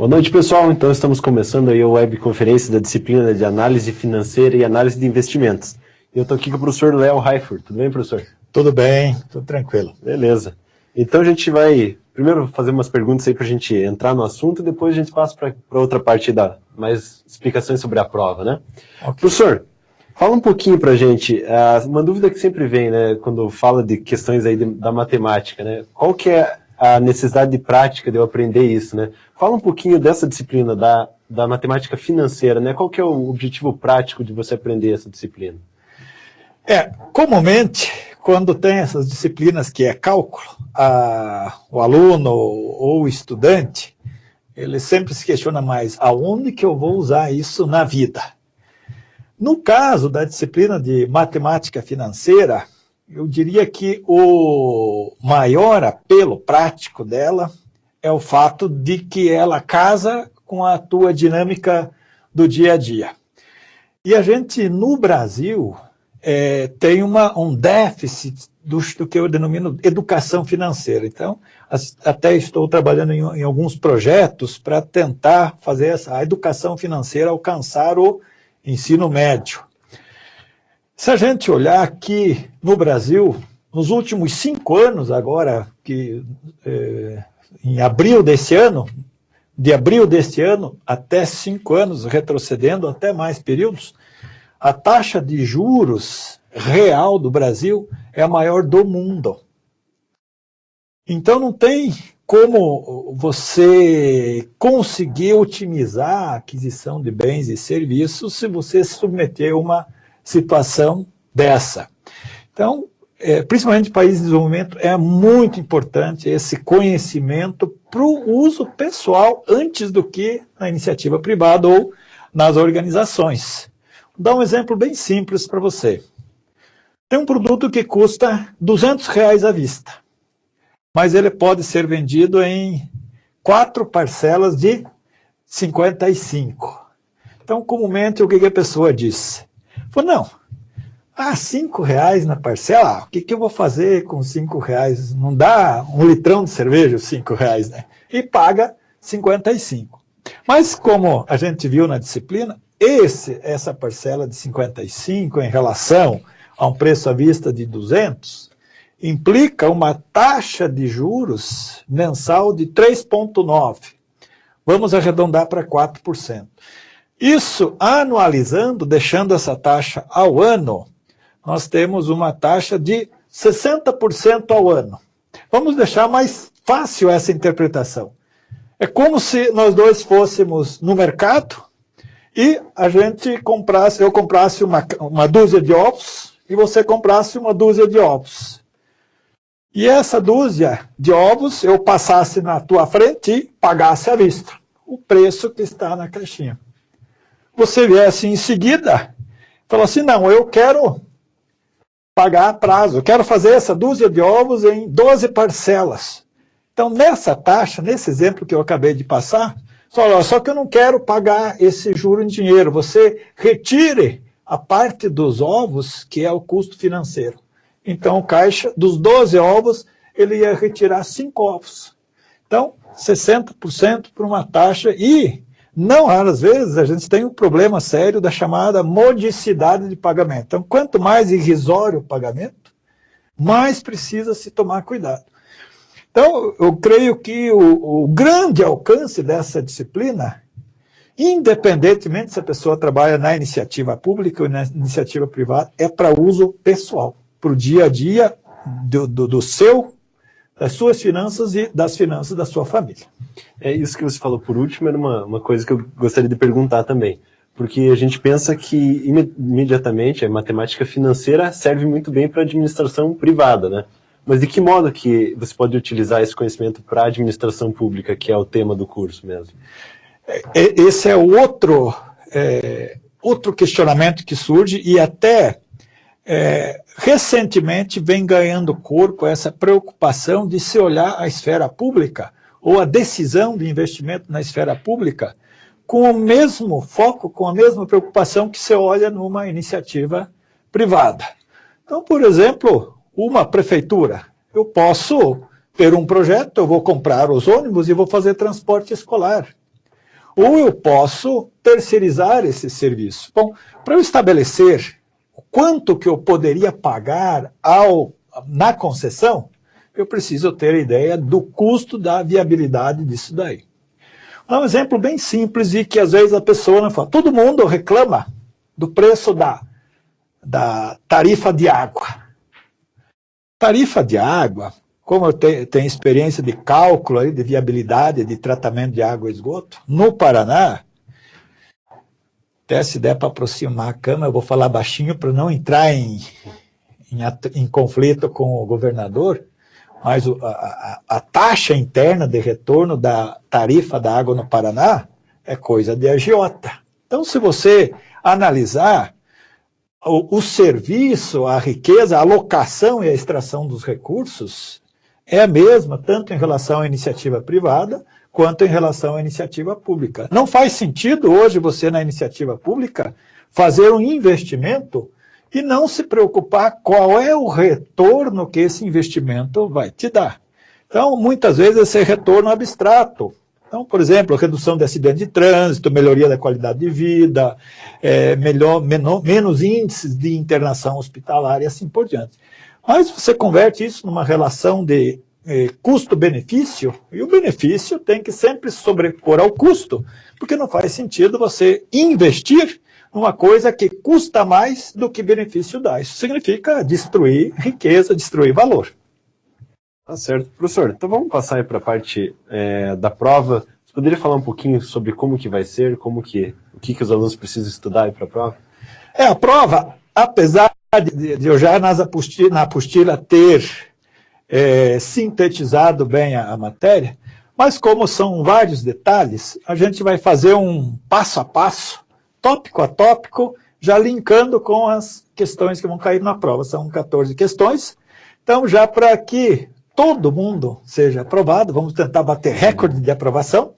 Boa noite, pessoal. Então, estamos começando aí a webconferência da disciplina de Análise Financeira e Análise de Investimentos. Eu estou aqui com o professor Léo Reifert. Tudo bem, professor? Tudo bem, tudo tranquilo. Beleza. Então, a gente vai primeiro fazer umas perguntas aí para a gente entrar no assunto e depois a gente passa para outra parte da mais explicações sobre a prova, né? Okay. Professor, fala um pouquinho para a gente, uma dúvida que sempre vem, né, quando fala de questões aí da matemática, né? Qual que é a necessidade de prática de eu aprender isso, né? Fala um pouquinho dessa disciplina da matemática financeira, né? Qual que é o objetivo prático de você aprender essa disciplina? Comumente, quando tem essas disciplinas que é cálculo, o aluno ou o estudante, ele sempre se questiona mais, aonde que eu vou usar isso na vida? No caso da disciplina de matemática financeira, eu diria que o maior apelo prático dela é o fato de que ela casa com a tua dinâmica do dia a dia. E a gente, no Brasil, tem um déficit do que eu denomino educação financeira. Então, até estou trabalhando em alguns projetos para tentar fazer a educação financeira alcançar o ensino médio. Se a gente olhar aqui no Brasil, nos últimos 5 anos agora, em abril deste ano, de abril deste ano até 5 anos, retrocedendo até mais períodos, a taxa de juros real do Brasil é a maior do mundo. Então não tem como você conseguir otimizar a aquisição de bens e serviços se você se submeter a uma situação dessa. Então, principalmente em países de desenvolvimento, é muito importante esse conhecimento para o uso pessoal antes do que na iniciativa privada ou nas organizações. Vou dar um exemplo bem simples para você. Tem um produto que custa R$200 à vista, mas ele pode ser vendido em 4 parcelas de 55. Então, comumente, o que a pessoa diz? Falou, não, R$5 na parcela, o que eu vou fazer com R$5? Não dá um litrão de cerveja, R$5, né? E paga 55. Mas como a gente viu na disciplina, essa parcela de 55 em relação a um preço à vista de 200, implica uma taxa de juros mensal de 3,9. Vamos arredondar para 4%. Isso, anualizando, deixando essa taxa ao ano, nós temos uma taxa de 60% ao ano. Vamos deixar mais fácil essa interpretação. É como se nós dois fôssemos no mercado e eu comprasse uma dúzia de ovos e você comprasse uma dúzia de ovos. E essa dúzia de ovos eu passasse na tua frente e pagasse à vista o preço que está na caixinha. Você viesse em seguida e falou assim, não, eu quero pagar a prazo, eu quero fazer essa dúzia de ovos em 12 parcelas. Então, nessa taxa, nesse exemplo que eu acabei de passar, só que eu não quero pagar esse juro em dinheiro, você retire a parte dos ovos, que é o custo financeiro. Então, o caixa, dos 12 ovos, ele ia retirar 5 ovos. Então, 60% por uma taxa e... Não, às vezes, a gente tem um problema sério da chamada modicidade de pagamento. Então, quanto mais irrisório o pagamento, mais precisa se tomar cuidado. Então, eu creio que o grande alcance dessa disciplina, independentemente se a pessoa trabalha na iniciativa pública ou na iniciativa privada, é para uso pessoal, para o dia a dia das suas finanças e das finanças da sua família. É isso que você falou por último, era uma coisa que eu gostaria de perguntar também. Porque a gente pensa que imediatamente a matemática financeira serve muito bem para a administração privada, né? Mas de que modo que você pode utilizar esse conhecimento para a administração pública, que é o tema do curso mesmo? Esse é outro questionamento que surge e até recentemente vem ganhando corpo essa preocupação de se olhar a esfera pública ou a decisão de investimento na esfera pública com o mesmo foco, com a mesma preocupação que se olha numa iniciativa privada. Então, por exemplo, uma prefeitura, eu posso ter um projeto, eu vou comprar os ônibus e vou fazer transporte escolar. ou eu posso terceirizar esse serviço. Bom, para eu estabelecer quanto que eu poderia pagar na concessão, eu preciso ter a ideia do custo da viabilidade disso daí. Vou dar um exemplo bem simples e que às vezes a pessoa não fala. Todo mundo reclama do preço da tarifa de água. Tarifa de água, como eu tenho experiência de cálculo aí, de viabilidade de tratamento de água e esgoto, no Paraná, até se der para aproximar a câmera, eu vou falar baixinho para não entrar em conflito com o governador, mas a taxa interna de retorno da tarifa da água no Paraná é coisa de agiota. Então, se você analisar o serviço, a riqueza, a alocação e a extração dos recursos é a mesma, tanto em relação à iniciativa privada, quanto em relação à iniciativa pública. Não faz sentido hoje você, na iniciativa pública, fazer um investimento e não se preocupar qual é o retorno que esse investimento vai te dar. Então, muitas vezes, esse retorno abstrato. Então, por exemplo, redução de acidente de trânsito, melhoria da qualidade de vida, menos índices de internação hospitalar e assim por diante. Mas você converte isso numa relação de custo-benefício, e o benefício tem que sempre sobrepor ao custo, porque não faz sentido você investir numa coisa que custa mais do que benefício dá. Isso significa destruir riqueza, destruir valor. Tá certo. Professor, então vamos passar aí para a parte da prova. Você poderia falar um pouquinho sobre como que vai ser, o que os alunos precisam estudar aí para a prova? A prova, apesar de eu já na apostila ter sintetizado bem a matéria, mas como são vários detalhes, a gente vai fazer um passo a passo, tópico a tópico, já linkando com as questões que vão cair na prova. São 14 questões. Então, já para que todo mundo seja aprovado, vamos tentar bater recorde de aprovação,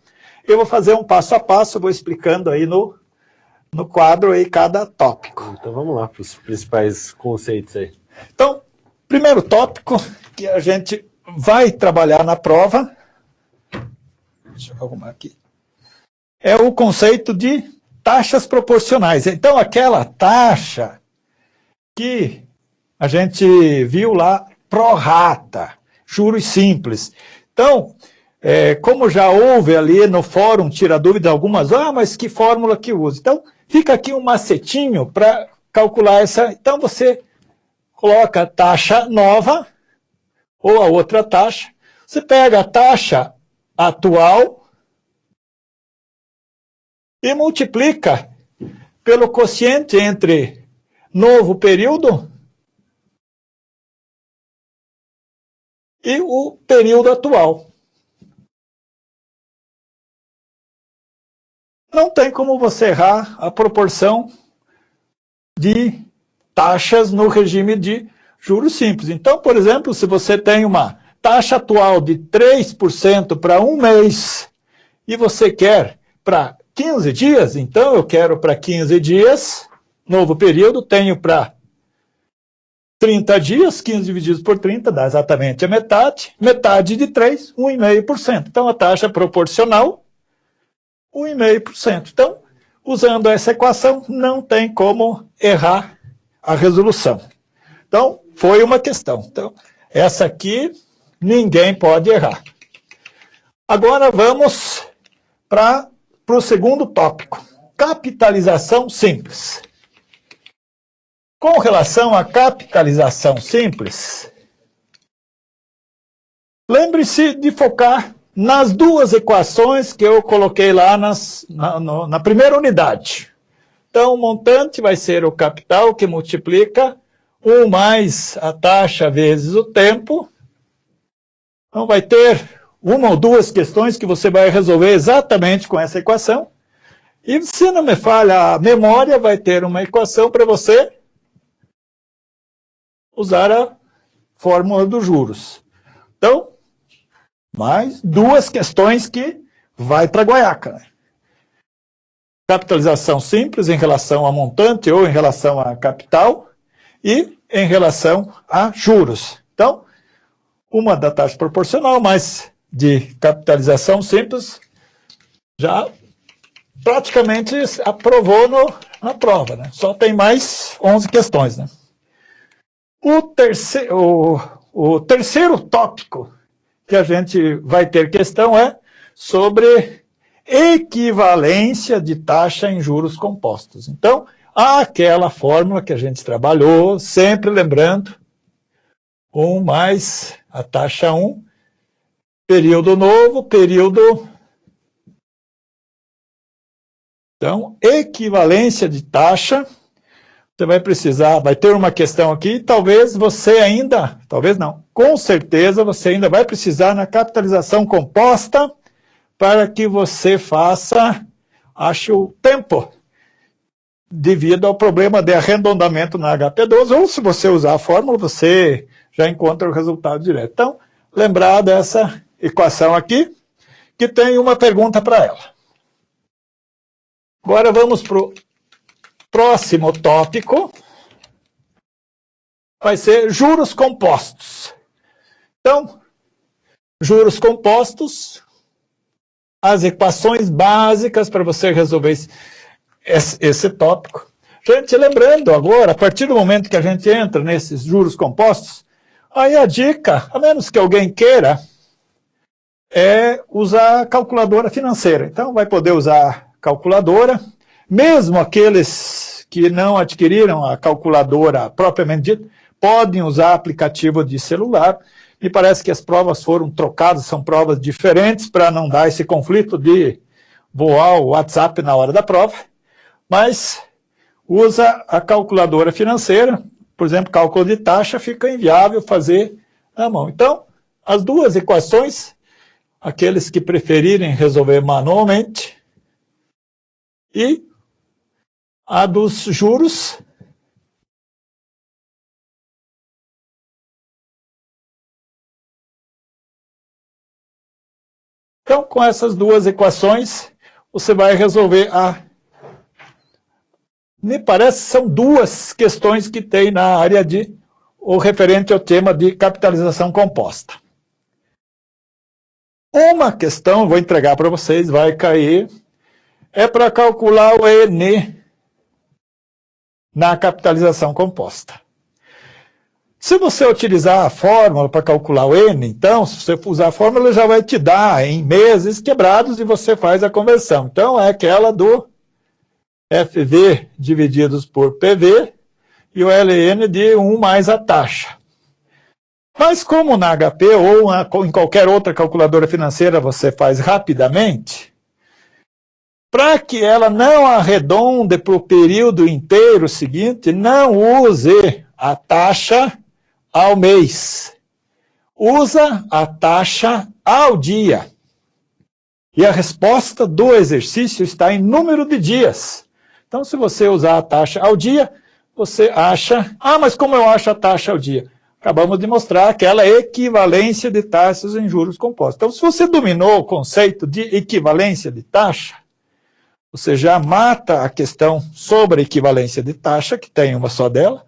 eu vou fazer um passo a passo, vou explicando aí no quadro aí cada tópico. Então vamos lá para os principais conceitos aí. Então, primeiro tópico que a gente vai trabalhar na prova, deixa eu arrumar aqui, é o conceito de taxas proporcionais. Então, aquela taxa que a gente viu lá, pro rata, juros simples. Então, como já houve ali no fórum, tira dúvida algumas, mas que fórmula que usa? Então, fica aqui um macetinho para calcular essa. Então, você coloca a taxa nova, ou a outra taxa, você pega a taxa atual e multiplica pelo quociente entre novo período e o período atual. Não tem como você errar a proporção de taxas no regime de juros simples. Então, por exemplo, se você tem uma taxa atual de 3% para um mês e você quer para 15 dias, então eu quero para 15 dias, novo período, tenho para 30 dias, 15 divididos por 30 dá exatamente a metade, metade de 3, 1,5%. Então a taxa proporcional, 1,5%. Então, usando essa equação, não tem como errar a resolução. Então, foi uma questão. Então, essa aqui, ninguém pode errar. Agora vamos para o segundo tópico, capitalização simples. Com relação à capitalização simples, lembre-se de focar nas duas equações que eu coloquei lá na primeira unidade. Então, o montante vai ser o capital que multiplica 1 mais a taxa vezes o tempo. Então, vai ter uma ou duas questões que você vai resolver exatamente com essa equação. E se não me falha a memória, vai ter uma equação para você usar a fórmula dos juros. Então, mais duas questões que vai para a guaiaca. Capitalização simples em relação a montante ou em relação a capital e em relação a juros. Então, uma da taxa proporcional, mas de capitalização simples, já praticamente aprovou na prova, né? Só tem mais 11 questões, né? O terceiro tópico que a gente vai ter questão é sobre equivalência de taxa em juros compostos. Então, aquela fórmula que a gente trabalhou, sempre lembrando, 1 mais a taxa 1, período novo, período... Então, equivalência de taxa, você vai precisar, vai ter uma questão aqui, talvez não, com certeza você ainda vai precisar na capitalização composta para que você faça, ache o tempo, devido ao problema de arredondamento na HP12, ou se você usar a fórmula, você já encontra o resultado direto. Então, lembrar dessa equação aqui, que tem uma pergunta para ela. Agora vamos para o próximo tópico. Vai ser juros compostos. Então, juros compostos, as equações básicas para você resolver esse tópico. Gente, lembrando agora, a partir do momento que a gente entra nesses juros compostos, aí a dica, a menos que alguém queira, é usar a calculadora financeira. Então, vai poder usar calculadora, mesmo aqueles que não adquiriram a calculadora propriamente dita, podem usar aplicativo de celular. Me parece que as provas foram trocadas, são provas diferentes para não dar esse conflito de voar o WhatsApp na hora da prova, mas usa a calculadora financeira, por exemplo, cálculo de taxa, fica inviável fazer na mão. Então, as duas equações, aqueles que preferirem resolver manualmente, e a dos juros, então, com essas duas equações, você vai resolver me parece que são duas questões que tem na área o referente ao tema de capitalização composta. Uma questão, vou entregar para vocês, vai cair, é para calcular o N na capitalização composta. Se você utilizar a fórmula para calcular o N, então, se você usar a fórmula, ele já vai te dar em meses quebrados e você faz a conversão. Então, é aquela do FV divididos por PV e o LN de 1 mais a taxa. Mas como na HP ou em qualquer outra calculadora financeira você faz rapidamente, para que ela não arredonde para o período inteiro seguinte, não use a taxa ao mês. Usa a taxa ao dia. E a resposta do exercício está em número de dias. Então, se você usar a taxa ao dia, você acha... mas como eu acho a taxa ao dia? Acabamos de mostrar aquela equivalência de taxas em juros compostos. Então, se você dominou o conceito de equivalência de taxa, você já mata a questão sobre a equivalência de taxa, que tem uma só dela,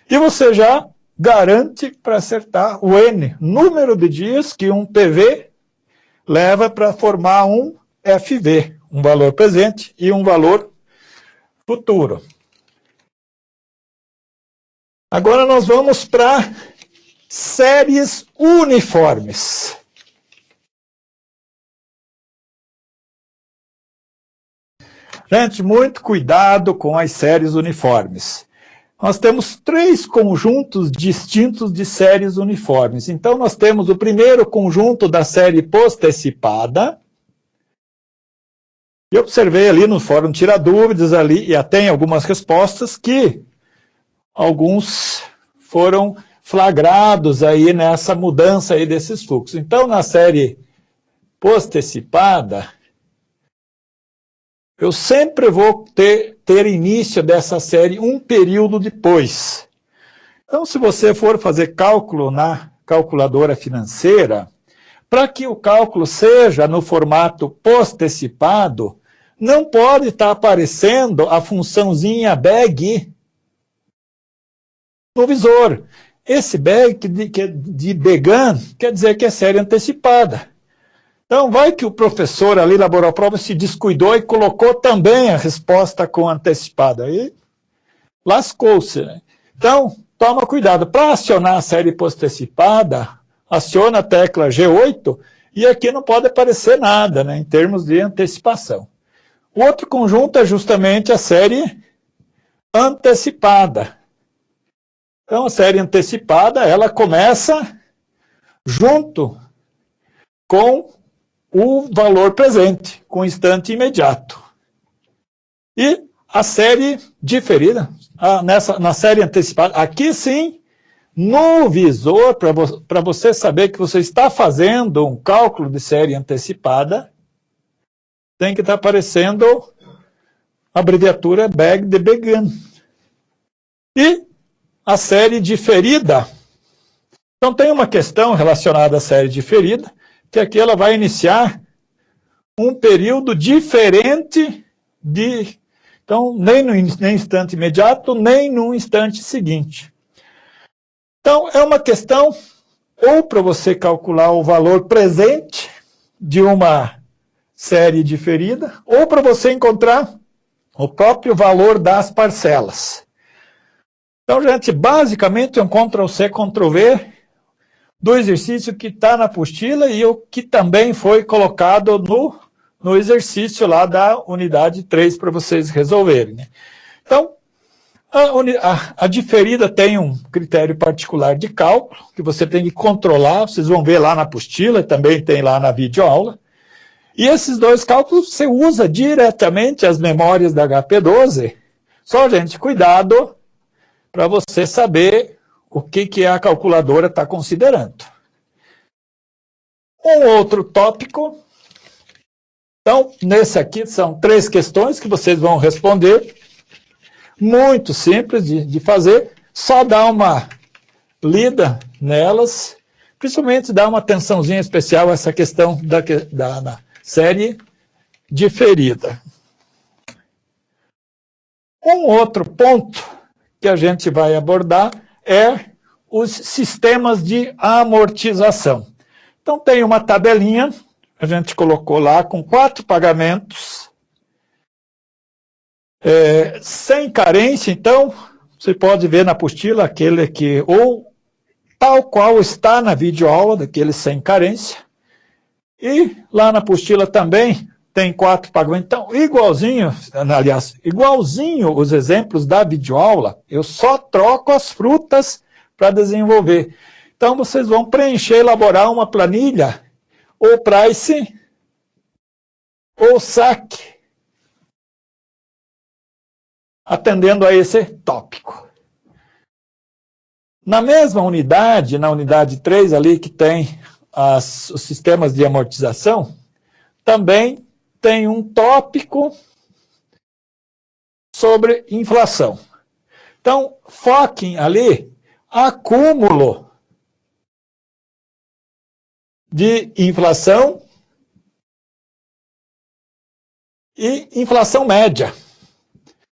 e você já garante para acertar o N, número de dias que um PV leva para formar um FV, um valor presente e um valor futuro. Agora nós vamos para séries uniformes. Gente, muito cuidado com as séries uniformes. Nós temos 3 conjuntos distintos de séries uniformes. Então, nós temos o primeiro conjunto da série postecipada. E observei ali no fórum Tira Dúvidas, ali, e até tem algumas respostas que alguns foram flagrados aí nessa mudança aí desses fluxos. Então, na série postecipada, eu sempre vou ter início dessa série um período depois. Então, se você for fazer cálculo na calculadora financeira, para que o cálculo seja no formato postecipado, não pode estar aparecendo a funçãozinha BEG no visor. Esse BEG de began quer dizer que é série antecipada. Então, vai que o professor ali elaborou a prova, se descuidou e colocou também a resposta com antecipada. Aí lascou-se, né? Então, toma cuidado. Para acionar a série postecipada, aciona a tecla G8 e aqui não pode aparecer nada, né, em termos de antecipação. O outro conjunto é justamente a série antecipada. Então, a série antecipada, ela começa junto com o valor presente, com o instante imediato. E a série diferida, na série antecipada, aqui sim, no visor, para você saber que você está fazendo um cálculo de série antecipada, tem que estar aparecendo a abreviatura BEG de Begin. E a série diferida. Então tem uma questão relacionada à série diferida, que aqui ela vai iniciar um período diferente de... Então, nem no instante imediato, nem no instante seguinte. Então, é uma questão ou para você calcular o valor presente de uma série diferida, ou para você encontrar o próprio valor das parcelas. Então, gente, basicamente, um Ctrl+C, Ctrl+V do exercício que está na apostila e o que também foi colocado no exercício lá da unidade 3 para vocês resolverem, né? Então, a diferida tem um critério particular de cálculo, que você tem que controlar, vocês vão ver lá na apostila, também tem lá na videoaula. E esses dois cálculos você usa diretamente as memórias da HP12. Só, gente, cuidado para você saber o que a calculadora está considerando. Um outro tópico. Então, nesse aqui são 3 questões que vocês vão responder. Muito simples de fazer. Só dá uma lida nelas. Principalmente dá uma atençãozinha especial a essa questão da série diferida. Um outro ponto que a gente vai abordar é os sistemas de amortização. Então, tem uma tabelinha, a gente colocou lá com 4 pagamentos, sem carência. Então, você pode ver na apostila aquele que, ou tal qual está na videoaula, daquele sem carência. E lá na apostila também tem 4 pagamentos. Então, igualzinho os exemplos da videoaula, eu só troco as frutas para desenvolver. Então, vocês vão preencher, elaborar uma planilha, ou price, ou saque, atendendo a esse tópico. Na mesma unidade, na unidade 3 ali, que tem os sistemas de amortização, também tem um tópico sobre inflação. Então, foquem ali acúmulo de inflação e inflação média.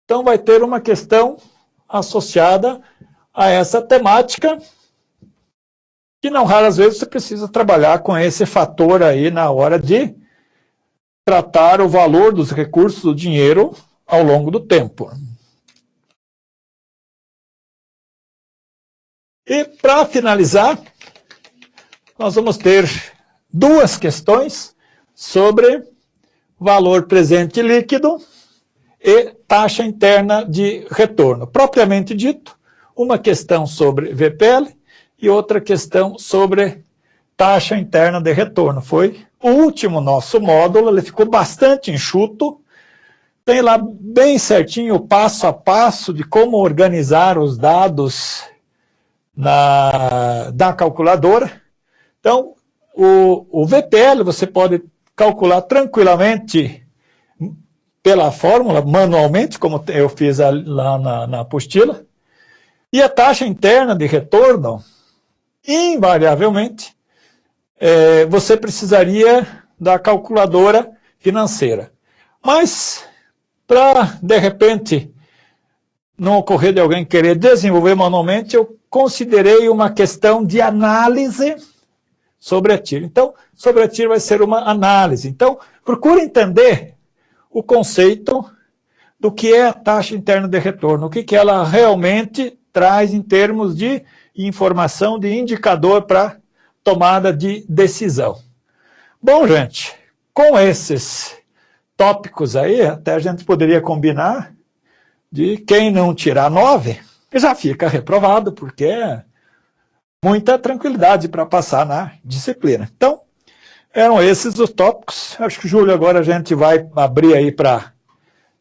Então, vai ter uma questão associada a essa temática, que não raras vezes você precisa trabalhar com esse fator aí na hora de tratar o valor dos recursos do dinheiro ao longo do tempo. E, para finalizar, nós vamos ter 2 questões sobre valor presente líquido e taxa interna de retorno. Propriamente dito, uma questão sobre VPL e outra questão sobre taxa interna de retorno. Foi o último nosso módulo, ele ficou bastante enxuto. Tem lá bem certinho o passo a passo de como organizar os dados da calculadora. Então, o VPL você pode calcular tranquilamente pela fórmula, manualmente, como eu fiz lá na apostila. E a taxa interna de retorno, invariavelmente, você precisaria da calculadora financeira. Mas, para, de repente, não ocorrer de alguém querer desenvolver manualmente, eu considerei uma questão de análise sobre a TIR. Então, sobre a TIR vai ser uma análise. Então, procure entender o conceito do que é a taxa interna de retorno, o que ela realmente traz em termos de informação, de indicador para tomada de decisão. Bom, gente, com esses tópicos aí, até a gente poderia combinar de quem não tirar 9 já fica reprovado, porque é muita tranquilidade para passar na disciplina. Então, eram esses os tópicos. Acho que, Júlio, agora a gente vai abrir aí para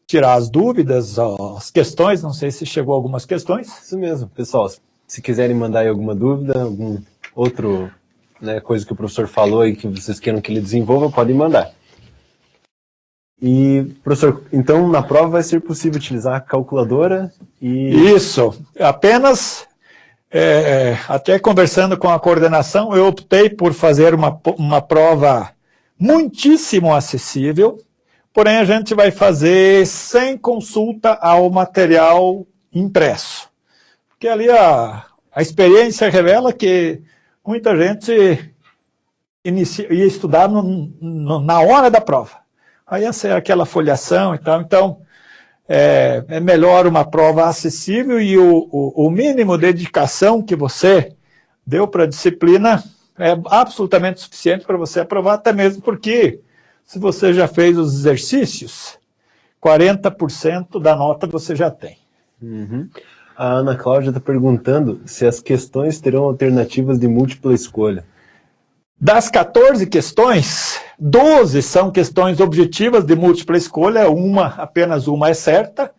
tirar as dúvidas, as questões. Não sei se chegou algumas questões. Isso mesmo. Pessoal, se quiserem mandar aí alguma dúvida, algum outro, né, coisa que o professor falou e que vocês queiram que ele desenvolva, podem mandar. E, professor, então na prova vai ser possível utilizar a calculadora e... Isso, apenas, até conversando com a coordenação, eu optei por fazer uma prova muitíssimo acessível, porém a gente vai fazer sem consulta ao material impresso. Porque ali a experiência revela que muita gente ia estudar na hora da prova. Aí essa é aquela folhação e tal. Então, é melhor uma prova acessível e o mínimo de dedicação que você deu para a disciplina é absolutamente suficiente para você aprovar, até mesmo porque, se você já fez os exercícios, 40% da nota você já tem. Uhum. A Ana Cláudia está perguntando se as questões terão alternativas de múltipla escolha. Das 14 questões, 12 são questões objetivas de múltipla escolha, apenas uma é certa.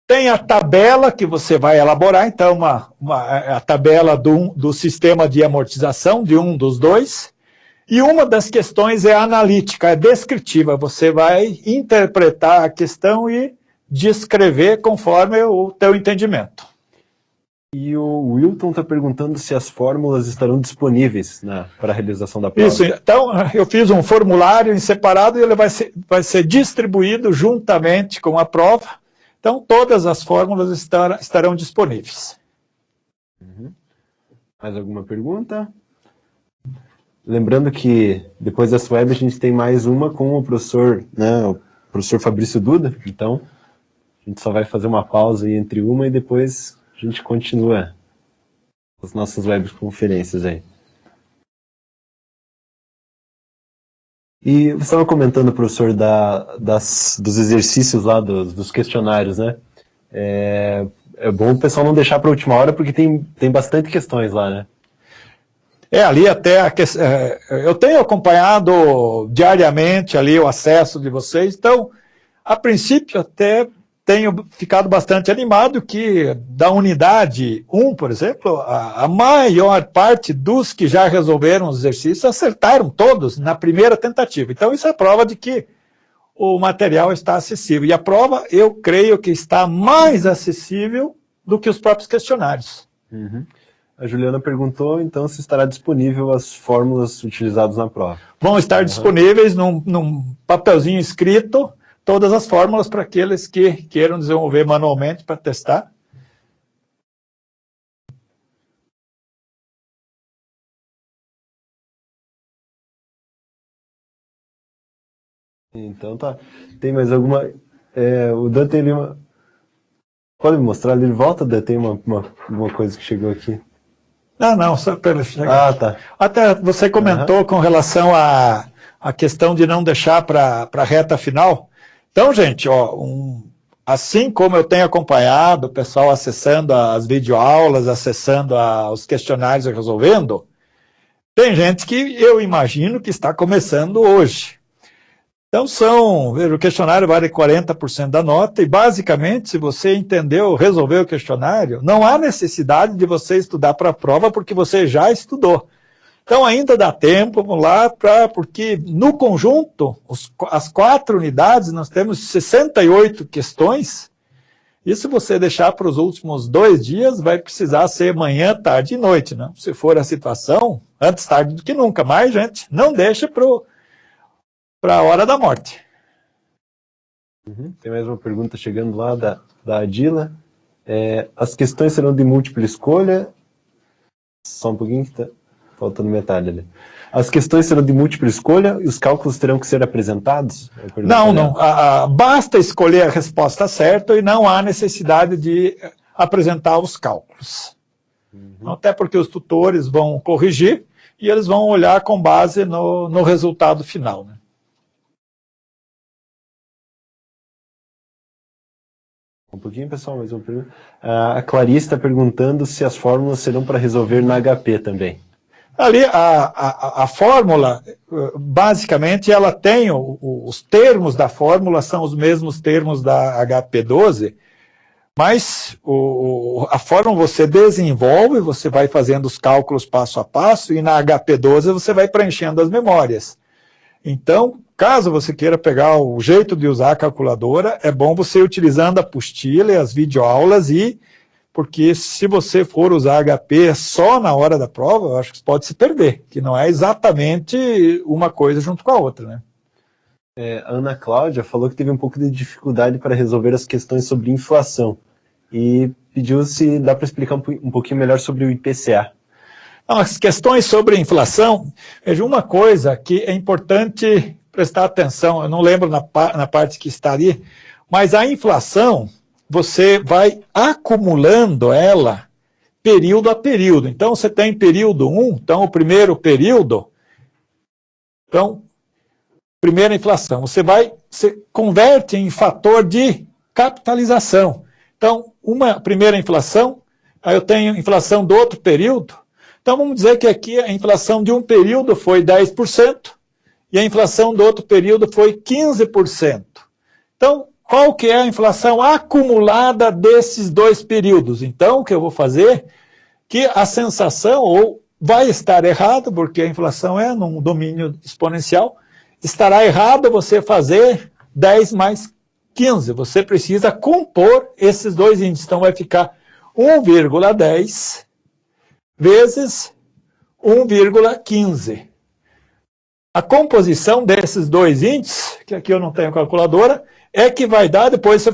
Tem a tabela que você vai elaborar, então a tabela do sistema de amortização, de um dos dois. E uma das questões é analítica, é descritiva. Você vai interpretar a questão e descrever conforme o teu entendimento. E o Wilton está perguntando se as fórmulas estarão disponíveis para a realização da prova. Isso, então eu fiz um formulário em separado e ele vai ser distribuído juntamente com a prova. Então todas as fórmulas estarão disponíveis. Uhum. Mais alguma pergunta? Lembrando que depois dessa web a gente tem mais uma com o professor, né, o professor Fabrício Duda. Então a gente só vai fazer uma pausa aí entre uma e depois a gente continua as nossas webconferências aí. E você estava comentando, professor, dos exercícios lá, dos questionários, né? É bom o pessoal não deixar para a última hora, porque tem bastante questões lá, né? Ali até eu tenho acompanhado diariamente ali o acesso de vocês, então, a princípio até tenho ficado bastante animado que da unidade 1, por exemplo, a maior parte dos que já resolveram os exercícios acertaram todos na primeira tentativa. Então isso é prova de que o material está acessível. E a prova, eu creio que está mais acessível do que os próprios questionários. Uhum. A Juliana perguntou, então, se estará disponível as fórmulas utilizadas na prova. Vão estar disponíveis num papelzinho escrito, todas as fórmulas para aqueles que queiram desenvolver manualmente para testar. Então tá. Tem mais alguma... o Dante Lima... Pode me mostrar ali de volta, Dante? Tem uma coisa que chegou aqui. Não, só para ele chegar. Ah, tá. Até você comentou com relação à questão de não deixar para a reta final. Então, gente, assim como eu tenho acompanhado o pessoal acessando as videoaulas, acessando os questionários e resolvendo, tem gente que eu imagino que está começando hoje. Então, o questionário vale 40% da nota e, basicamente, se você entendeu, resolveu o questionário, não há necessidade de você estudar para a prova porque você já estudou. Então, ainda dá tempo, vamos lá, porque no conjunto, as 4 unidades, nós temos 68 questões, e se você deixar para os últimos 2 dias, vai precisar ser manhã, tarde e noite, né? Se for a situação, antes tarde do que nunca. Mas, gente, não deixa para a hora da morte. Uhum. Tem mais uma pergunta chegando lá da Adila. As questões serão de múltipla escolha? Só um pouquinho que tá... faltando metade ali. As questões serão de múltipla escolha e os cálculos terão que ser apresentados? Não. Basta escolher a resposta certa e não há necessidade de apresentar os cálculos. Até porque os tutores vão corrigir e eles vão olhar com base no resultado final, né? Um pouquinho, pessoal, mais uma pergunta. A Clarice está perguntando se as fórmulas serão para resolver na HP também. Ali, a fórmula, basicamente, ela tem, os termos da fórmula são os mesmos termos da HP12, mas a fórmula você desenvolve, você vai fazendo os cálculos passo a passo, e na HP12 você vai preenchendo as memórias. Então, caso você queira pegar o jeito de usar a calculadora, é bom você ir utilizando a apostila e as videoaulas, porque se você for usar HP só na hora da prova, eu acho que pode se perder, que não é exatamente uma coisa junto com a outra, né? A Ana Cláudia falou que teve um pouco de dificuldade para resolver as questões sobre inflação e pediu se dá para explicar um pouquinho melhor sobre o IPCA. As questões sobre inflação, veja, uma coisa que é importante prestar atenção, eu não lembro na parte que está ali, mas a inflação, você vai acumulando ela período a período. Então, você tem período 1, então o primeiro período, então, primeira inflação, você converte em fator de capitalização. Então, uma primeira inflação, aí eu tenho inflação do outro período. Então, vamos dizer que aqui a inflação de um período foi 10% e a inflação do outro período foi 15%. Então, qual que é a inflação acumulada desses dois períodos? Então, o que eu vou fazer, que a sensação, ou vai estar errado, porque a inflação é num domínio exponencial, estará errado você fazer 10 mais 15. Você precisa compor esses dois índices. Então, vai ficar 1,10 vezes 1,15. A composição desses dois índices, que aqui eu não tenho calculadora, é que vai dar, depois você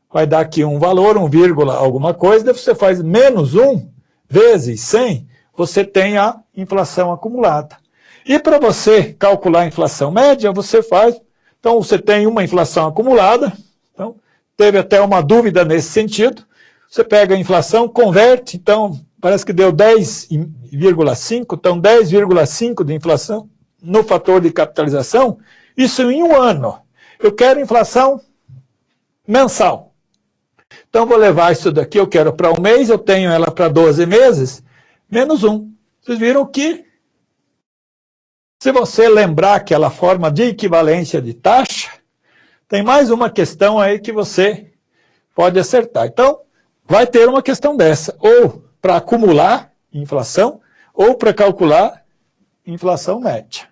vai dar aqui um valor, 1, alguma coisa, depois você faz menos 1 vezes 100, você tem a inflação acumulada. E para você calcular a inflação média, você faz, então você tem uma inflação acumulada, então teve até uma dúvida nesse sentido, você pega a inflação, converte, então parece que deu 10,5, então 10,5 de inflação no fator de capitalização, isso em um ano. Eu quero inflação mensal. Então, vou levar isso daqui, eu quero para um mês, eu tenho ela para 12 meses, menos 1. Vocês viram que, se você lembrar aquela forma de equivalência de taxa, tem mais uma questão aí que você pode acertar. Então, vai ter uma questão dessa, ou para acumular inflação, ou para calcular inflação média.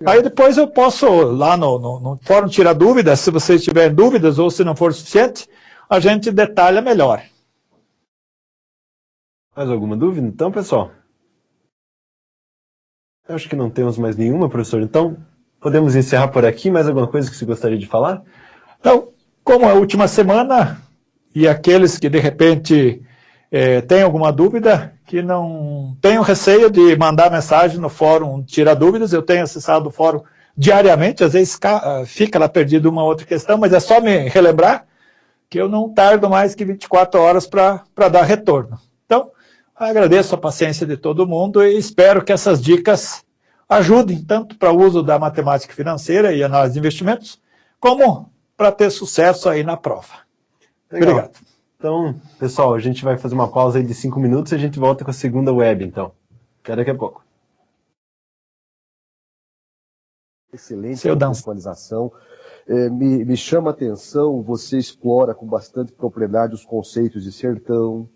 Aí depois eu posso, lá no fórum, tirar dúvidas, se vocês tiverem dúvidas, ou se não for suficiente, a gente detalha melhor. Mais alguma dúvida, então, pessoal? Eu acho que não temos mais nenhuma, professor. Então, podemos encerrar por aqui. Mais alguma coisa que você gostaria de falar? Então, como é a última semana, e aqueles que de repente têm alguma dúvida, que não tenham receio de mandar mensagem no fórum Tira Dúvidas, eu tenho acessado o fórum diariamente, às vezes fica lá perdido uma outra questão, mas é só me relembrar que eu não tardo mais que 24 horas para dar retorno. Então, agradeço a paciência de todo mundo e espero que essas dicas ajudem tanto para o uso da matemática financeira e análise de investimentos, como para ter sucesso aí na prova. Legal. Obrigado. Então, pessoal, a gente vai fazer uma pausa aí de 5 minutos e a gente volta com a segunda web, então. Até daqui a pouco. Excelente contextualização. Me chama a atenção, você explora com bastante propriedade os conceitos de sertão,